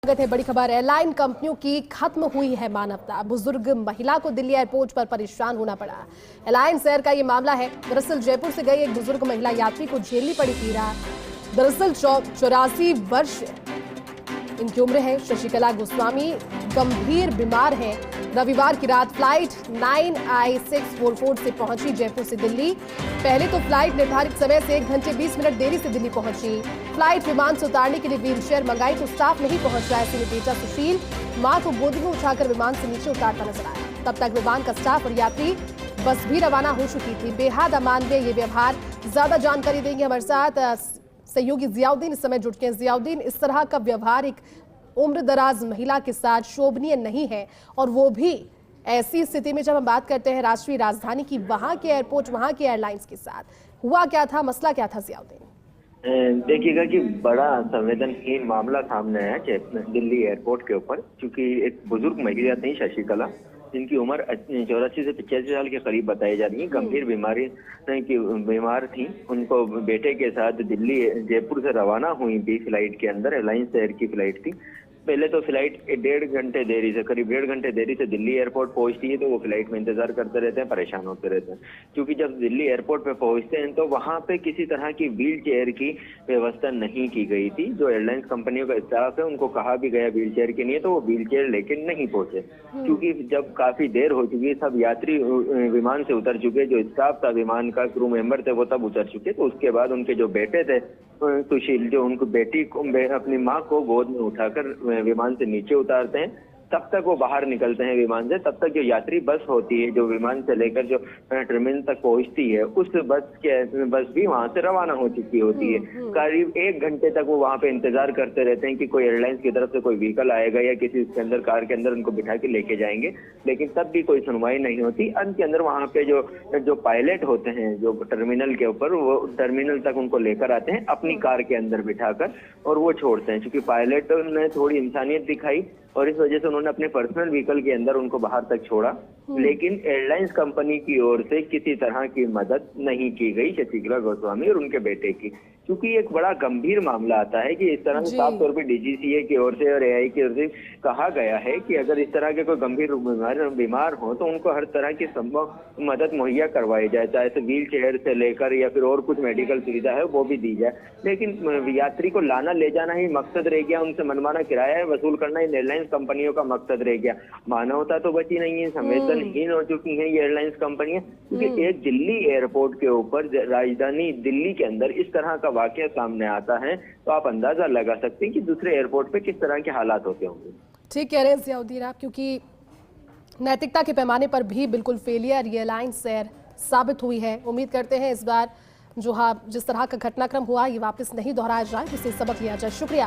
स्वागत है। बड़ी खबर, एयरलाइन कंपनियों की खत्म हुई है मानवता। बुजुर्ग महिला को दिल्ली एयरपोर्ट पर परेशान होना पड़ा। एयरलाइंस एयर का ये मामला है। दरअसल जयपुर से गई एक बुजुर्ग महिला यात्री को झेलनी पड़ी पीड़ा। दरअसल 84 वर्ष इनकी उम्र है। शशिकला गोस्वामी गंभीर बीमार हैं। रविवार की रात फ्लाइट 9I644 से पहुंची जयपुर से दिल्ली। पहले तो फ्लाइट निर्धारित समय से 1 घंटे 20 मिनट देरी से दिल्ली पहुंची। फ्लाइट विमान से उतारने के लिए व्हीलचेयर मंगाई तो स्टाफ नहीं पहुंच रहा। ऐसे में बेटा सुशील मां को गोदी में उठाकर विमान से नीचे उतारता नजर आया। तब तक विमान का स्टाफ और यात्री बस भी रवाना हो चुकी थी। बेहद अमानवीय ये व्यवहार। ज्यादा जानकारी देंगे हमारे साथ सहयोगी जियाउद्दीन इस समय जुट के हैं। जियाउद्दीन, इस तरह का व्यवहार एक उम्र दराज महिला के साथ शोभनीय नहीं है, और वो भी ऐसी स्थिति में जब हम बात करते हैं राष्ट्रीय राजधानी की, वहां के एयरपोर्ट, वहां के एयरलाइंस के साथ हुआ क्या था, मसला क्या था जियाउद्दीन? देखिएगा कि बड़ा संवेदनहीन मामला सामने आया दिल्ली एयरपोर्ट के ऊपर, क्योंकि एक बुजुर्ग महिला थी शशिकला, जिनकी उम्र 84 से 85 साल के करीब बताई जा रही है। गंभीर बीमारी की बीमार थी। उनको बेटे के साथ दिल्ली जयपुर से रवाना हुई भी फ्लाइट के अंदर। एयरलाइंस एयर की फ्लाइट थी। पहले तो फ्लाइट 1.5 घंटे देरी से, करीब 1.5 घंटे देरी से दिल्ली एयरपोर्ट पहुंचती है, तो वो फ्लाइट में इंतजार करते रहते हैं, परेशान होते रहते हैं। क्योंकि जब दिल्ली एयरपोर्ट पे पहुंचते हैं तो वहां पे किसी तरह की व्हील चेयर की व्यवस्था नहीं की गई थी। जो एयरलाइंस कंपनियों का स्टाफ है उनको कहा भी गया व्हील चेयर के लिए, तो वो व्हील चेयर लेके नहीं पहुंचे। क्योंकि जब काफी देर हो चुकी है, सब यात्री विमान से उतर चुके, जो स्टाफ था विमान का, क्रू मेंबर थे, वो तब उतर चुके। तो उसके बाद उनके जो बेटे थे सुशील, जो उनको बेटी को, अपनी माँ को गोद में उठाकर विमान से नीचे उतारते हैं, तब तक वो बाहर निकलते हैं विमान से। तब तक जो यात्री बस होती है, जो विमान से लेकर जो टर्मिनल तक पहुंचती है, उस बस भी वहां से रवाना हो चुकी होती है। करीब 1 घंटे तक वो वहां पे इंतजार करते रहते हैं कि कोई एयरलाइंस की तरफ से कोई व्हीकल आएगा या किसी उसके अंदर, कार के अंदर उनको बिठा के लेके जाएंगे, लेकिन तब भी कोई सुनवाई नहीं होती। अंत के अंदर वहां पे जो पायलट होते हैं जो टर्मिनल के ऊपर, वो टर्मिनल तक उनको लेकर आते हैं अपनी कार के अंदर बिठाकर, और वो छोड़ते हैं। क्योंकि पायलट ने थोड़ी इंसानियत दिखाई और इस वजह से उन्होंने अपने पर्सनल व्हीकल के अंदर उनको बाहर तक छोड़ा। लेकिन एयरलाइंस कंपनी की ओर से किसी तरह की मदद नहीं की गई शशिकला गोस्वामी और उनके बेटे की। क्योंकि एक बड़ा गंभीर मामला आता है कि इस तरह से साफ तौर पे डीजीसीए की ओर से और एआई की ओर से कहा गया है कि अगर इस तरह के कोई गंभीर बीमार हो तो उनको हर तरह की संभव मदद मुहैया करवाई जाए, चाहे तो व्हील चेयर से लेकर या फिर और कुछ मेडिकल सुविधा है वो भी दी जाए। लेकिन यात्री को लाना ले जाना ही मकसद रह गया, उनसे मनमाना किराया वसूल करना ही एयरलाइंस कंपनियों का मकसद रह गया। मानवता तो बची नहीं है, संवेदनहीन हो चुकी है ये एयरलाइंस कंपनियां। क्योंकि एक दिल्ली एयरपोर्ट के ऊपर, राजधानी दिल्ली के अंदर इस तरह का वाकया सामने आता है, तो आप अंदाजा लगा सकते हैं कि दूसरे एयरपोर्ट पे किस तरह के हालात होते होंगे। ठीक कह रहे हैं जियाउद्दीन आप, क्योंकि नैतिकता के पैमाने पर भी बिल्कुल फेलियर ये एयरलाइंस एयर साबित हुई है। उम्मीद करते हैं इस बार जिस तरह का घटनाक्रम हुआ ये वापस नहीं दोहराया जाए, इससे सबक लिया जाए। शुक्रिया।